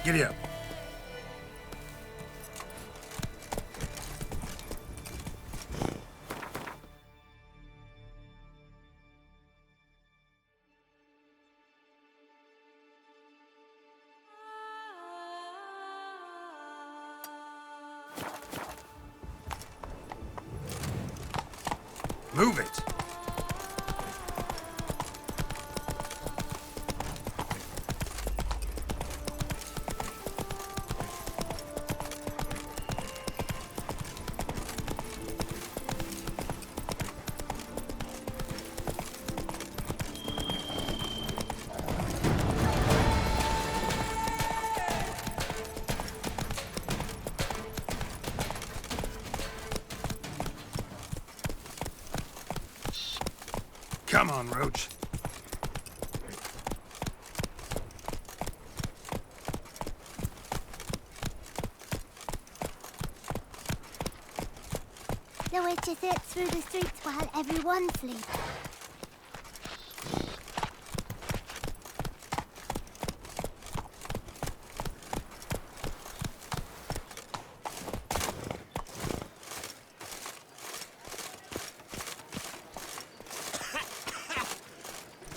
Giddy up. Move it! Come on, Roach. The witches sit through the streets while everyone sleeps.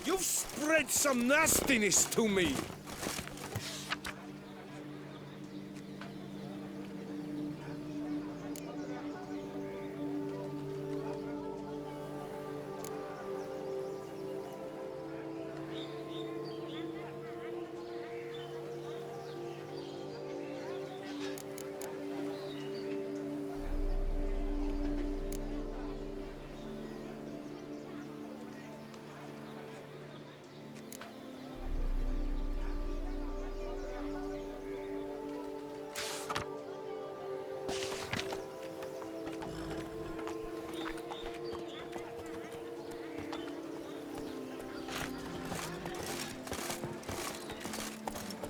You've spread some nastiness to me.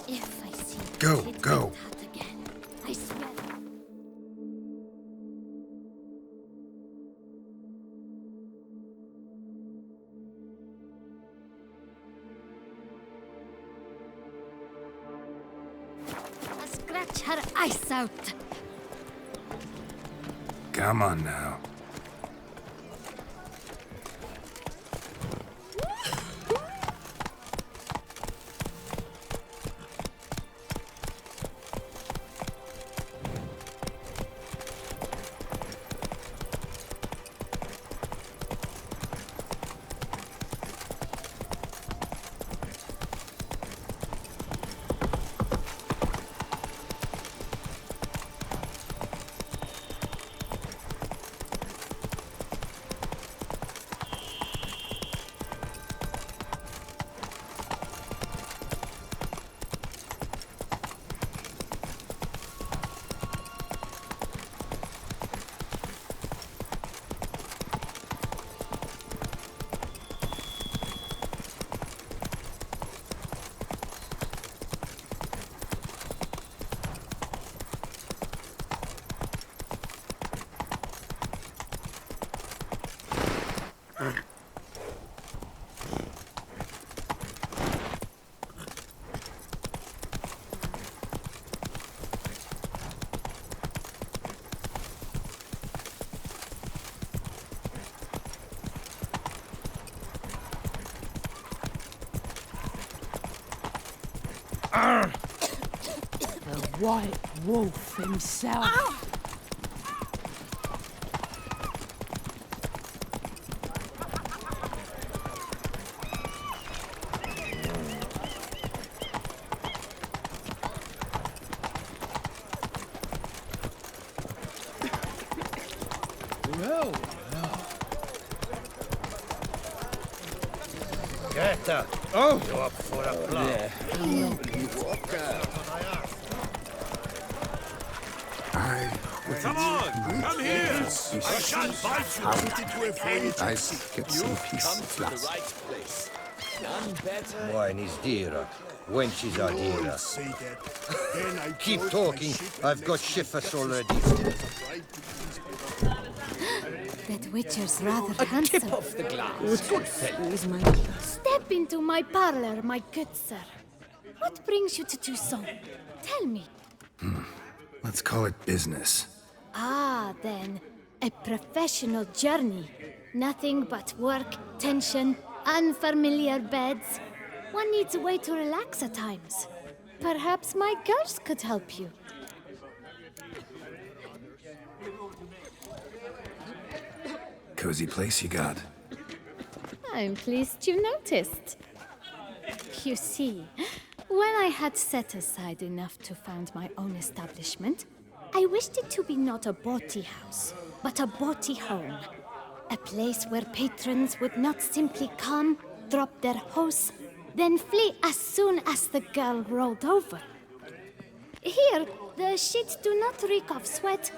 If I see Go, it go. like that again, I swear. I'll scratch her eyes out. Come on now. The White Wolf himself. Well, Get her. oh, You up for a plan? come on, come here. I shan't bite you. I get some peace at The last. right place. None better. Wine is dearer. Wenches are dearer. Keep talking. I've got shifers already. That witcher's rather Tip handsome. off the glass. Good fellow. Step into my parlor, my good sir. What brings you to Toussaint? Tell me. Let's call it business. Ah, then. A professional journey. Nothing but work, tension, unfamiliar beds. One needs a way to relax at times. Perhaps my girls could help you. Cozy place you got. I'm pleased you noticed. You see, when I had set aside enough to found my own establishment, I wished it to be not a bawdy house, but a bawdy home. A place where patrons would not simply come, drop their hose, then flee as soon as the girl rolled over. Here, the sheets do not reek of sweat,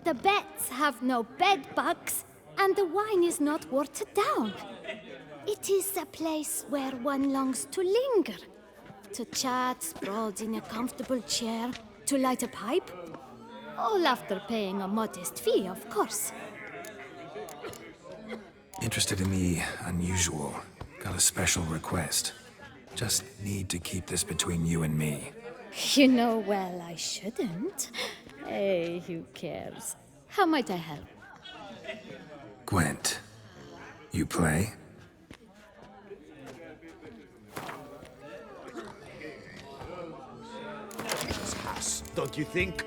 the beds have no bed bugs, and the wine is not watered down. It is a place where one longs to linger, to chat sprawled in a comfortable chair, to light a pipe. All after paying a modest fee, of course. Interested in the unusual. Got a special request. Just need to keep this between you and me. You know well I shouldn't. Hey, who cares? How might I help? Gwent, you play? Don't you think?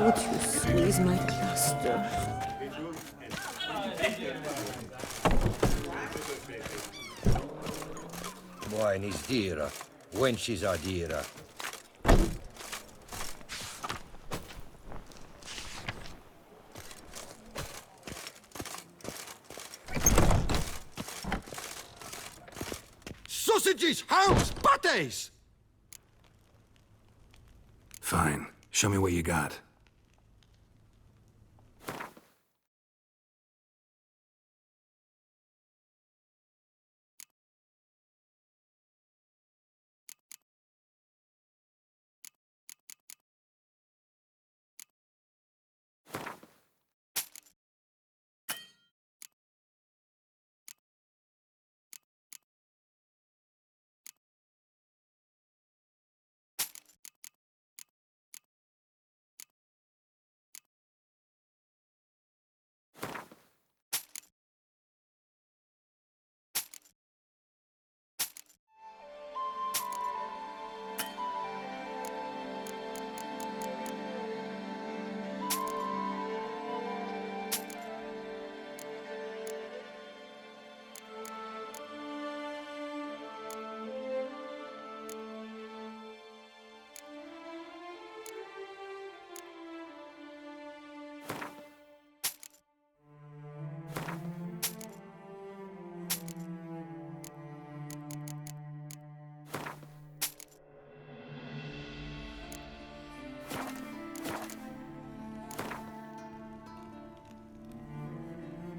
Would you squeeze my cluster? Wine is dearer. Wenches are dearer. Sausages, hams, pates! Fine. Show me what you got.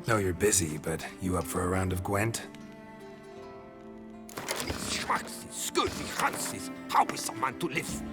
Know you're busy, but you up for a round of Gwent? Schmacksis, skuld mich Hansis, how is a man to live?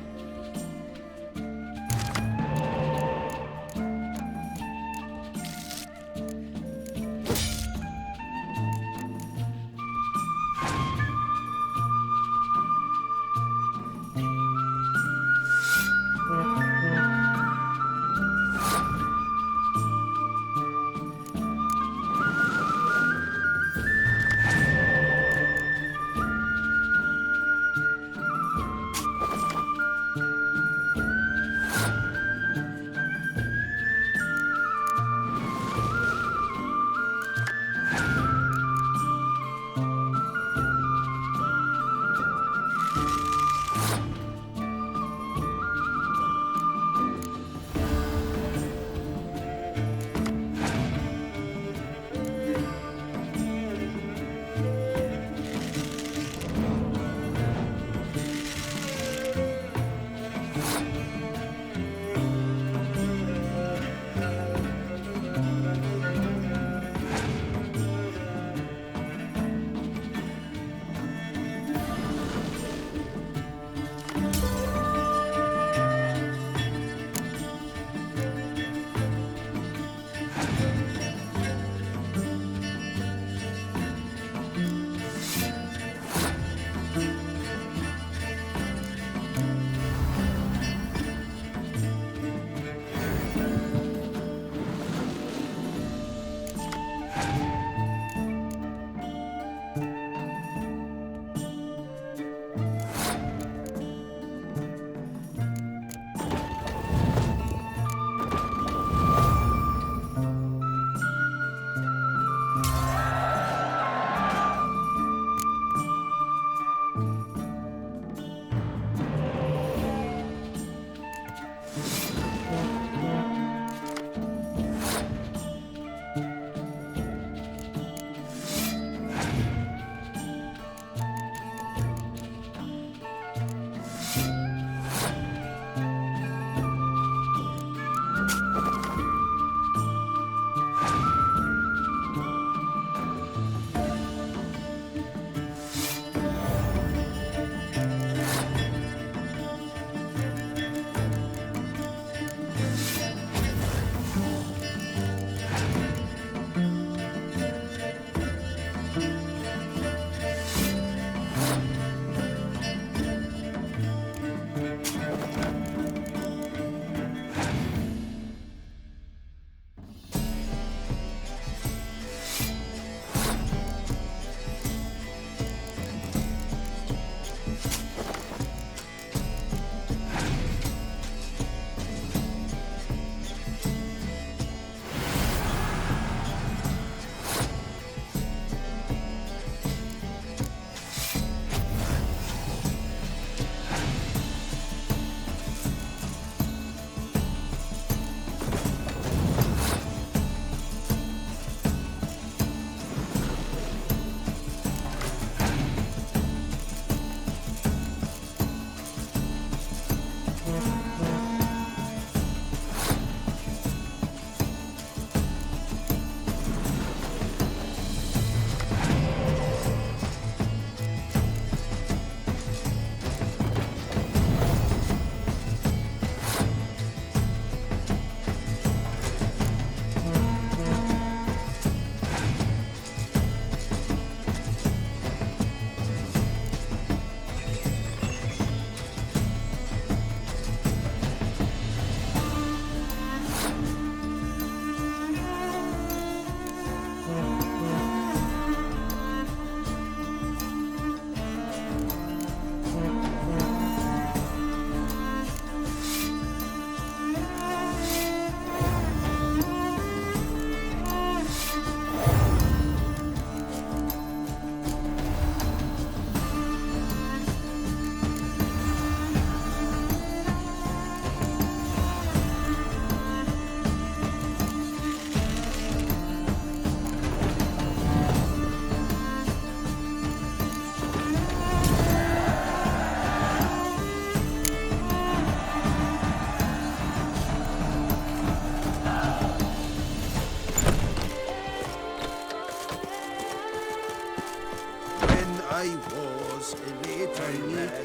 I was a little lad.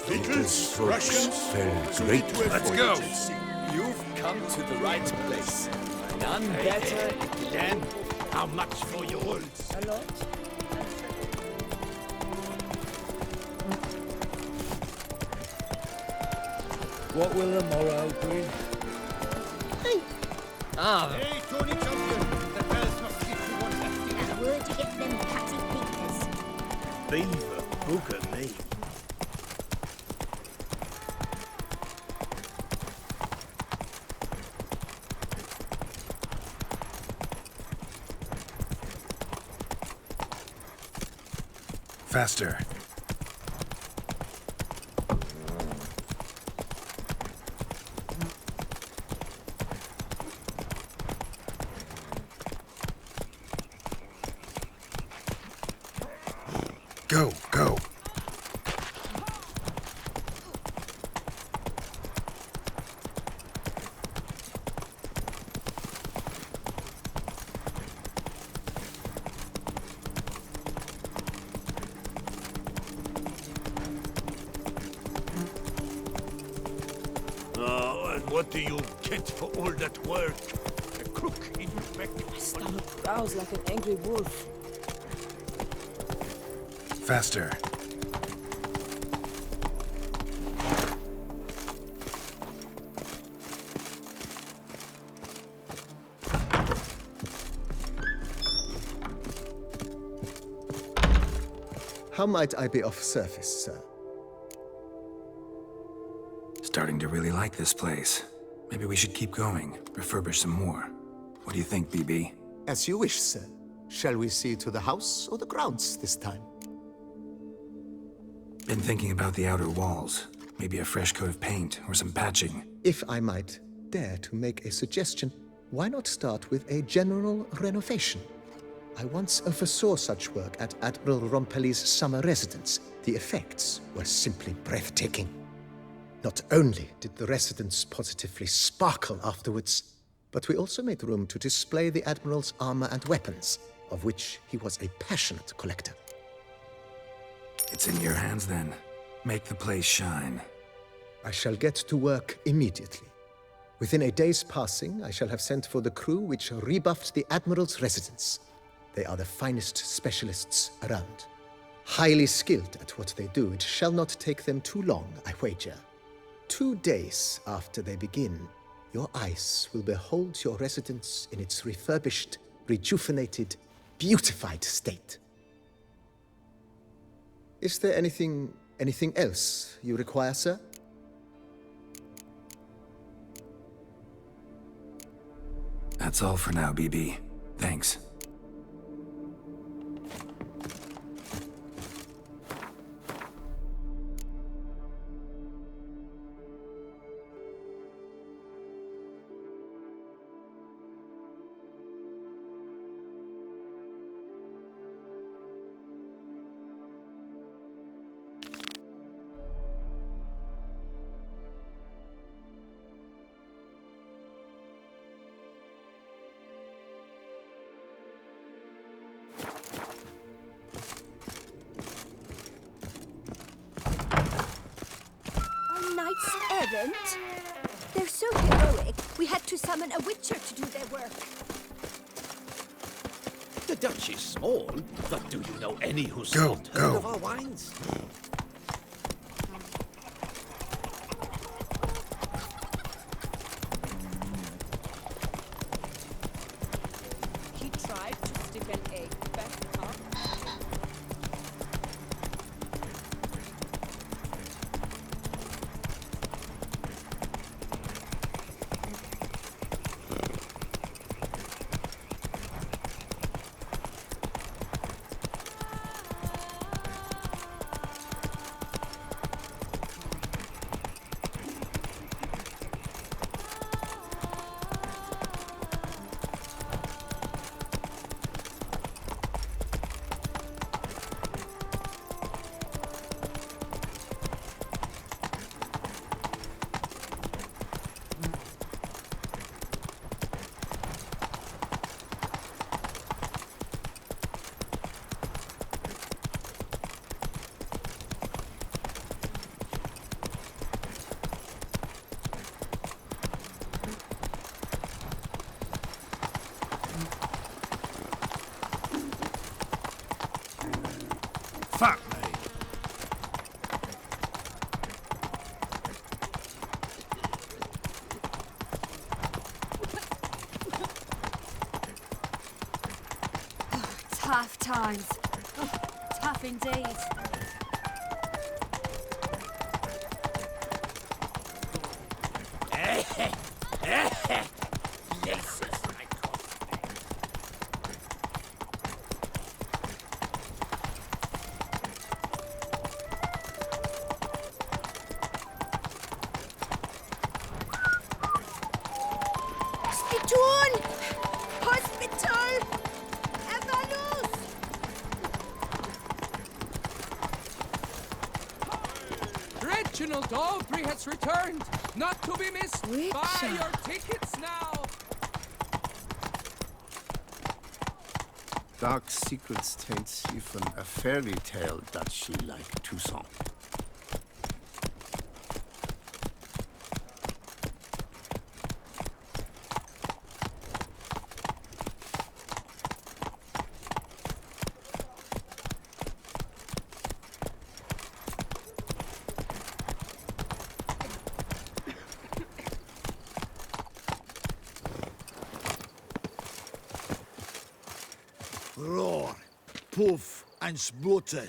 Pickles, Folks Russians, fell great. Let's go. You've come to the right place. None better. Dan, how much for yours? A lot? What will the morrow bring? Hey, Tony Champion, the bell's not if you want that. And where'd you get them catty fingers? Beaver, look at me. Faster. Go, go. Oh, and what do you get for all that work? A crook in your back. My stomach growls like an angry wolf. Faster. How might I be of service, sir? Starting to really like this place. Maybe we should keep going, refurbish some more. What do you think, BB? As you wish, sir. Shall we see to the house or the grounds this time? Been thinking about the outer walls. Maybe a fresh coat of paint or some patching. If I might dare to make a suggestion, why not start with a general renovation? I once oversaw such work at Admiral Rompelli's summer residence. The effects were simply breathtaking. Not only did the residence positively sparkle afterwards, but we also made room to display the Admiral's armor and weapons, of which he was a passionate collector. It's in your hands then. Make the place shine. I shall get to work immediately. Within a day's passing, I shall have sent for the crew which rebuffed the Admiral's residence. They are the finest specialists around. Highly skilled at what they do, it shall not take them too long, I wager. 2 days after they begin, your eyes will behold your residence in its refurbished, rejuvenated, beautified state. Is there anything else you require, sir? That's all for now, BB. Thanks. Errant? They're so heroic, we had to summon a witcher to do their work. The Dutch is small, but do you know any who's Go, not go. heard of our wines? He tried to stick an egg back up. Fuck me. Tough times. Oh, tough indeed. Spiton! Hospital! Evalus! Reginald Aubrey has returned, not to be missed. Buy your tickets now. Dark secrets taints even a fairy tale that she like Toussaint. Roar, puff, and splutter.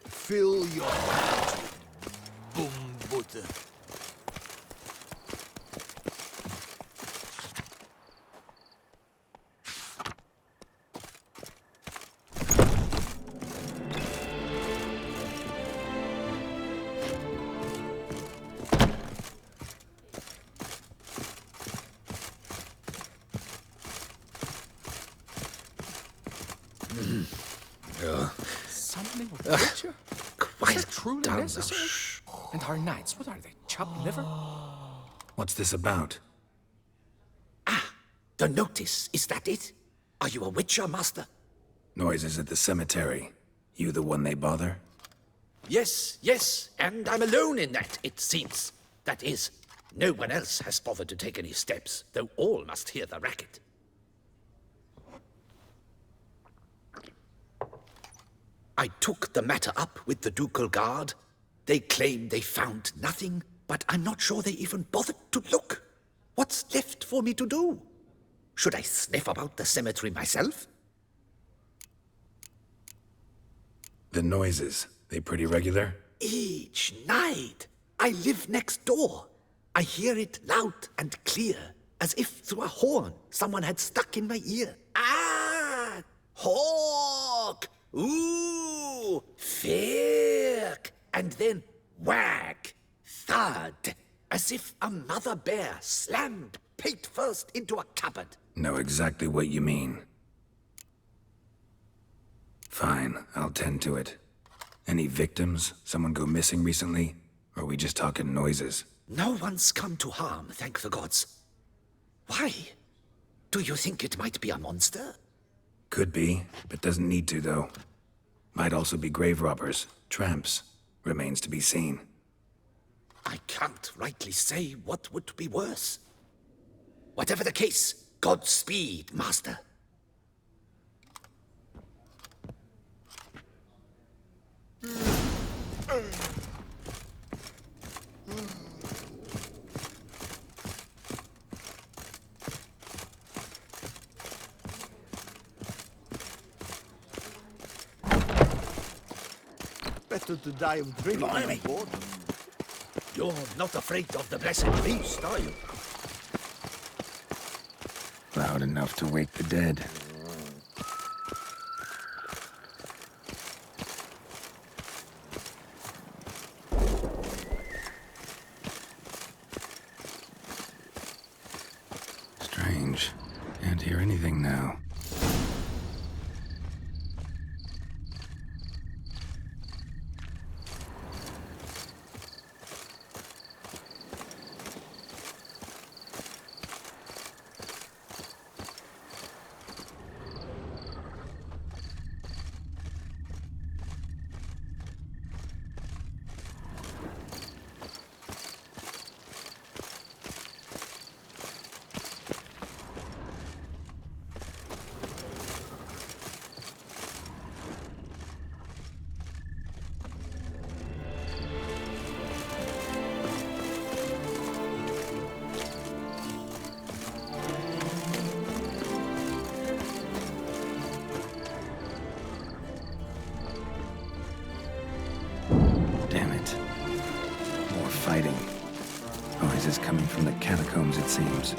Fill your heart with boom butter. Something of nature? Quiet Is that truly down now. necessary? And our knights, what are they? Chopped liver? What's this about? The notice, is that it? Are you a witcher, master? Noises at the cemetery. You the one they bother? Yes, yes, and I'm alone in that, it seems. That is, no one else has bothered to take any steps, though all must hear the racket. I took the matter up with the ducal guard. They claim they found nothing, but I'm not sure they even bothered to look. What's left for me to do? Should I sniff about the cemetery myself? The noises, they pretty regular? Each night. I live next door. I hear it loud and clear, as if through a horn someone had stuck in my ear. Ah! Hawk! Ooh! Firk! And then whack! Thud! As if a mother bear slammed pate first into a cupboard. Know exactly what you mean. Fine, I'll tend to it. Any victims? Someone go missing recently? Or are we just talking noises? No one's come to harm, thank the gods. Why? Do you think it might be a monster? Could be, but doesn't need to, though. Might also be grave robbers, tramps. Remains to be seen. I can't rightly say what would be worse. Whatever the case, Godspeed, master. Better to die of drinking Blimey. than boredom. You're not afraid of the blessed beast, are you? Loud enough to wake the dead. Strange. Can't hear anything now. seems.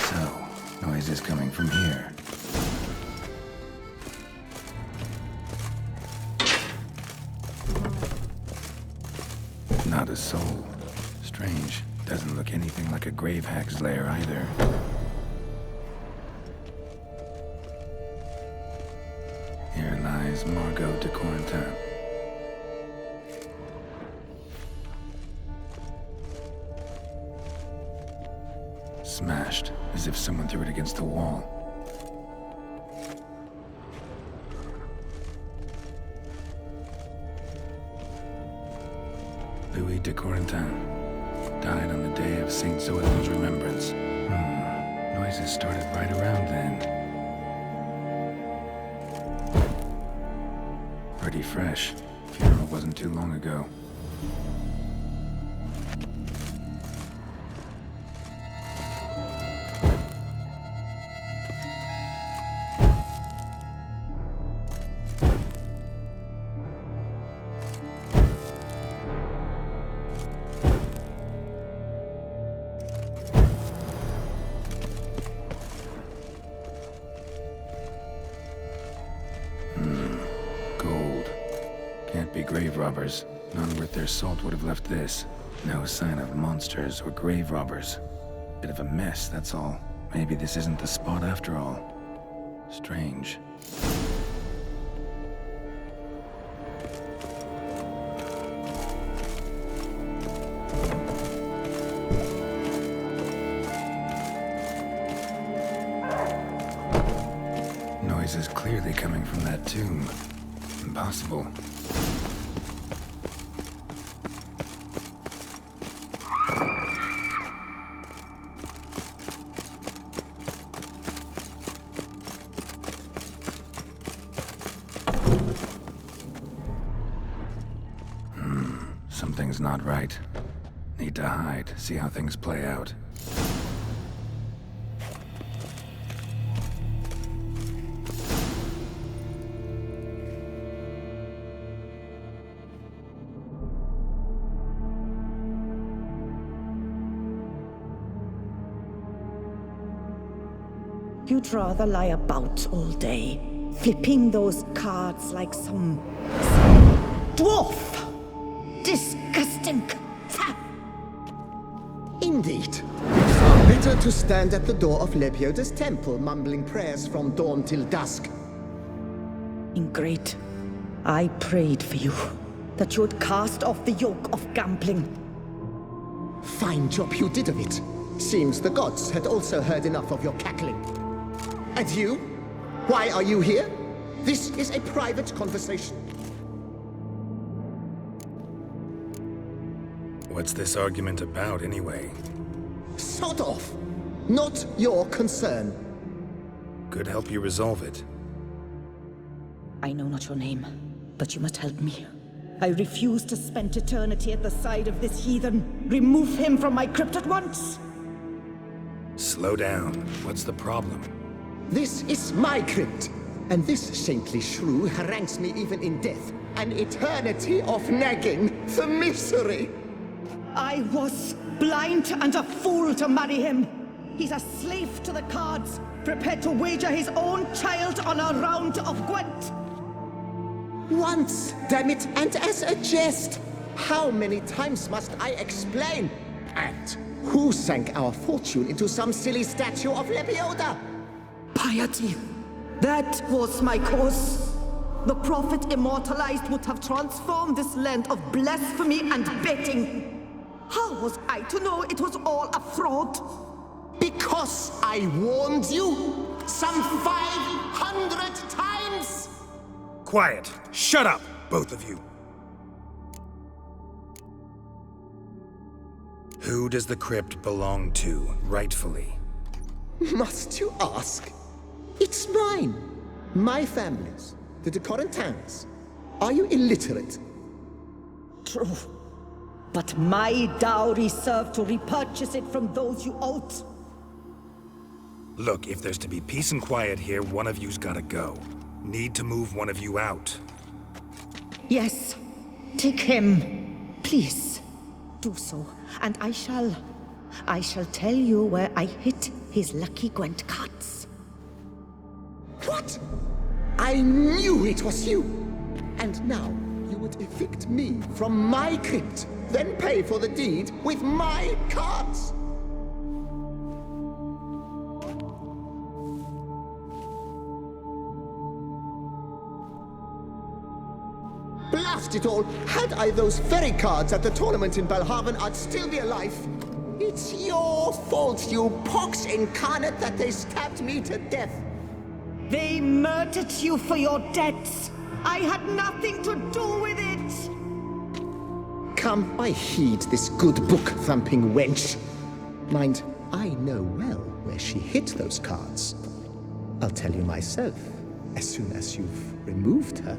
So, noise is coming from here. Not a soul. Strange. Doesn't look anything like a grave hack's lair either. Here lies Margot de Corentin. Smashed, as if someone threw it against the wall. Louis de Corentin died on the day of Saint Zoil's remembrance. Noises started right around then. Pretty fresh. Funeral wasn't too long ago. Can't be grave robbers. None worth their salt would have left this. No sign of monsters or grave robbers. Bit of a mess, that's all. Maybe this isn't the spot after all. Strange. Noise is clearly coming from that tomb. Impossible. Something's not right. Need to hide, see how things play out. You'd rather lie about all day, flipping those cards like some dwarf. Disgusting. Indeed. Far better to stand at the door of Lebioda's temple, mumbling prayers from dawn till dusk. Ingrate, I prayed for you, that you would cast off the yoke of gambling. Fine job you did of it. Seems the gods had also heard enough of your cackling. And you? Why are you here? This is a private conversation. What's this argument about, anyway? Sod off! Not your concern. Could help you resolve it. I know not your name, but you must help me. I refuse to spend eternity at the side of this heathen. Remove him from my crypt at once! Slow down. What's the problem? This is my crypt, and this saintly shrew harangues me even in death. An eternity of nagging, the misery! I was blind and a fool to marry him. He's a slave to the cards, prepared to wager his own child on a round of Gwent. Once, damn it, and as a jest. How many times must I explain? And who sank our fortune into some silly statue of Lebioda? Piety. That was my cause. The prophet immortalized would have transformed this land of blasphemy and betting. How was I to know it was all a fraud? Because I warned you some 500 times! Quiet! Shut up, both of you! Who does the crypt belong to, rightfully? Must you ask? It's mine. My family's. The de Corentins. Are you illiterate? True. But my dowry served to repurchase it from those you owed. Look, if there's to be peace and quiet here, one of you's gotta go. Need to move one of you out. Yes. Take him. Please. do so, and I shall tell you where I hit his lucky Gwent cards. What? I knew it was you! And now you would evict me from my crypt, then pay for the deed with my cards! Blast it all! Had I those very cards at the tournament in Belhaven, I'd still be alive. It's your fault, you pox incarnate, that they stabbed me to death. They murdered you for your debts. I had nothing to do with it. Come, I heed this good book-thumping wench. Mind, I know well where she hid those cards. I'll tell you myself, as soon as you've removed her.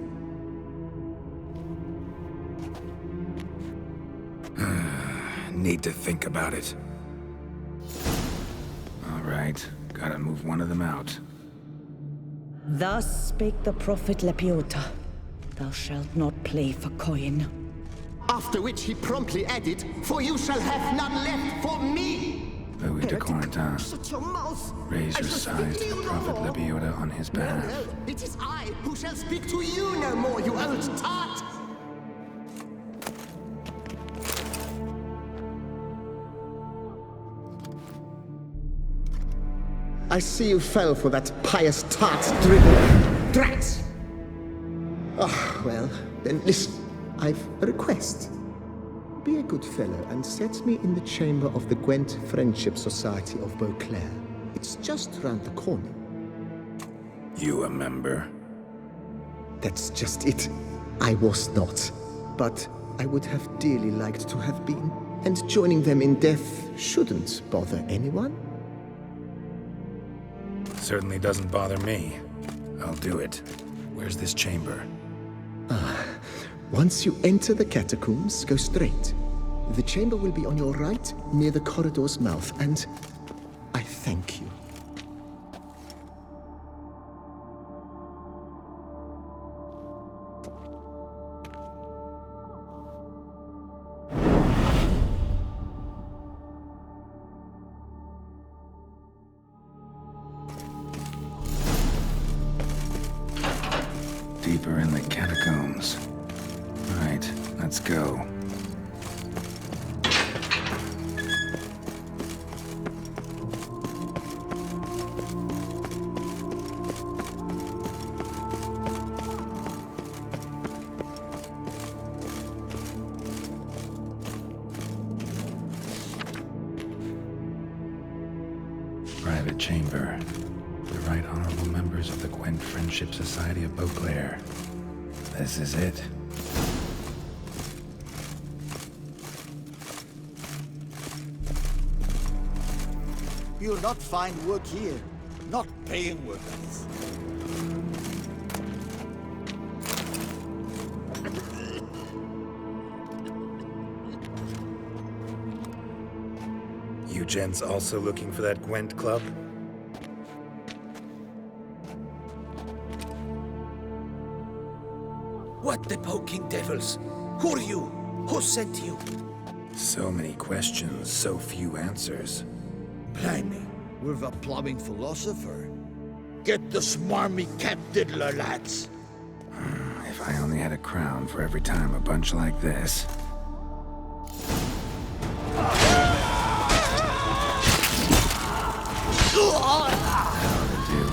Need to think about it. All right, gotta move one of them out. Thus spake the prophet Lepiota. Thou shalt not play for coin. After which he promptly added, "For you shall have none left for me!" Louis de Corentin. Shut your mouth! Raise your size to the Prophet Lepiota on his behalf. No, it is I who shall speak to you no more, you old tart! I see you fell for that pious tart's dribble. Drats! Ah, well, then listen. I've a request. Be a good fellow and set me in the chamber of the Gwent Friendship Society of Beauclair. It's just round the corner. You a member? That's just it. I was not. But I would have dearly liked to have been. And joining them in death shouldn't bother anyone. Certainly doesn't bother me. I'll do it. Where's this chamber? Once you enter the catacombs, go straight. The chamber will be on your right, near the corridor's mouth, and I thank you. Deeper in the catacombs. Right, let's go. Private chamber. The Right Honorable members of the Gwent Friendship Society of Beauclair. This is it. You'll not find work here. Not paying work, that is. You gents also looking for that Gwent club? What the poking devils? Who are you? Who sent you? So many questions, so few answers. Blimey, we're the plumbing philosopher. Get the smarmy camp diddler, lads. If I only had a crown for every time a bunch like this. That'll do.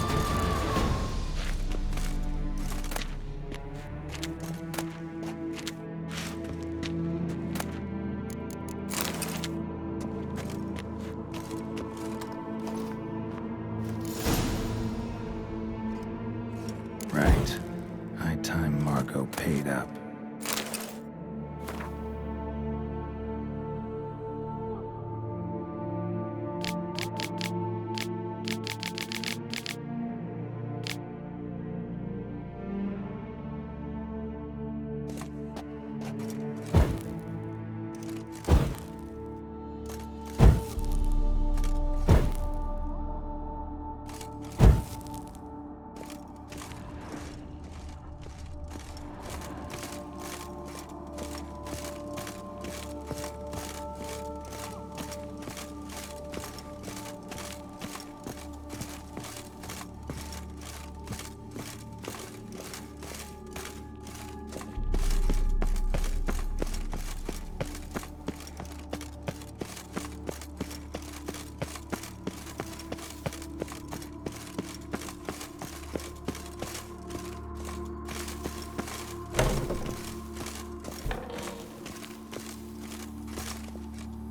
Right. High time Margot paid up.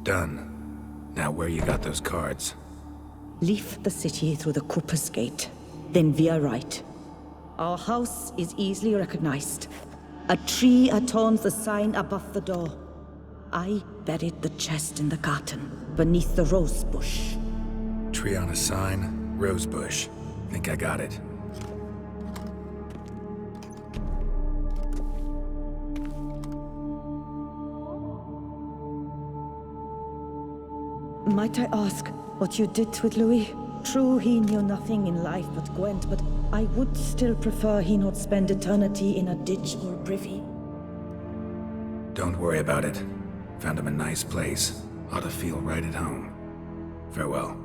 Done. Now where you got those cards? Leave the city through the Cooper's Gate, then veer right. Our house is easily recognized. A tree adorns the sign above the door. I buried the chest in the garden, beneath the rose bush. Tree on a sign, rose bush. Think I got it. Might I ask what you did with Louis? True, he knew nothing in life but Gwent, but I would still prefer he not spend eternity in a ditch or privy. Don't worry about it. Found him a nice place. Ought to feel right at home. Farewell.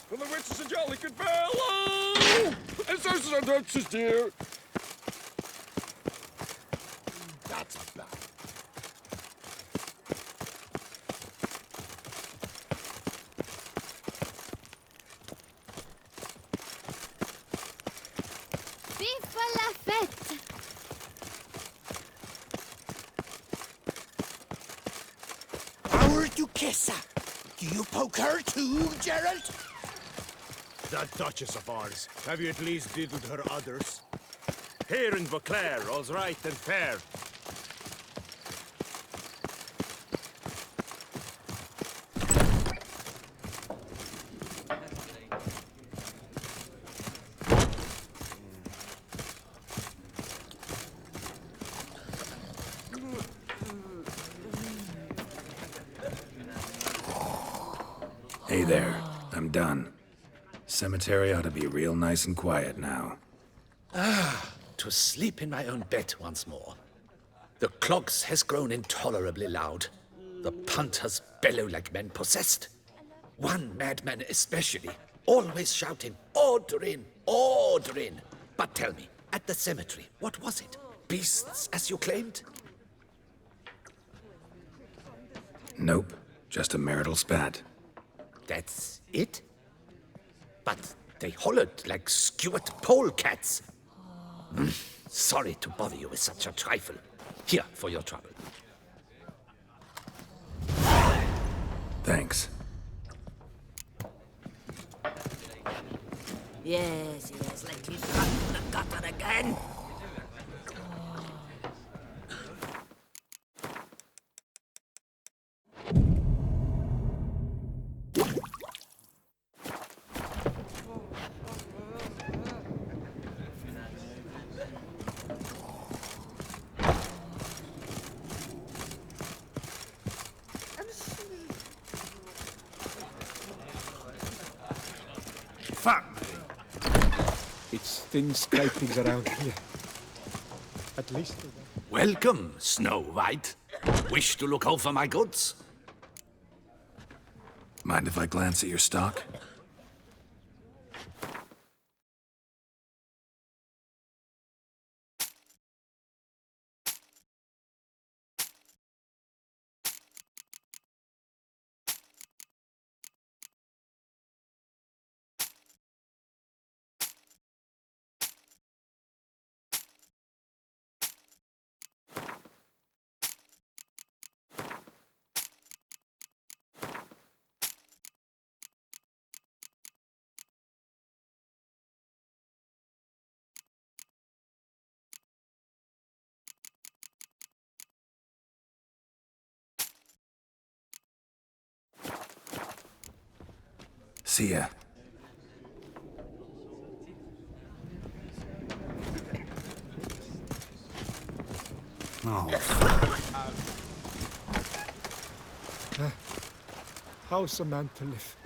For the witches and jolly good fellow! And so and duchess dear! That's bad. Vive la fête! Our Duchessa. Do you poke her too, Geralt? That Duchess of ours, have you at least dealt with her others? Here in Beauclair, all's right and fair. Hey there. I'm done. Cemetery ought to be real nice and quiet now. To sleep in my own bed once more. The clogs has grown intolerably loud. The punters bellow like men possessed. One madman especially, always shouting, "Order in! Order in!" But tell me, at the cemetery, what was it? Beasts, as you claimed? Nope. Just a marital spat. That's it? But they hollered like skewered polecats. Sorry to bother you with such a trifle. Here, for your trouble. Thanks. Yes, let me run to the gutter again. Fuck! It's thin scrapings around here. At least... Welcome, Snow White. Wish to look over my goods? Mind if I glance at your stock? See ya. How's a man to live?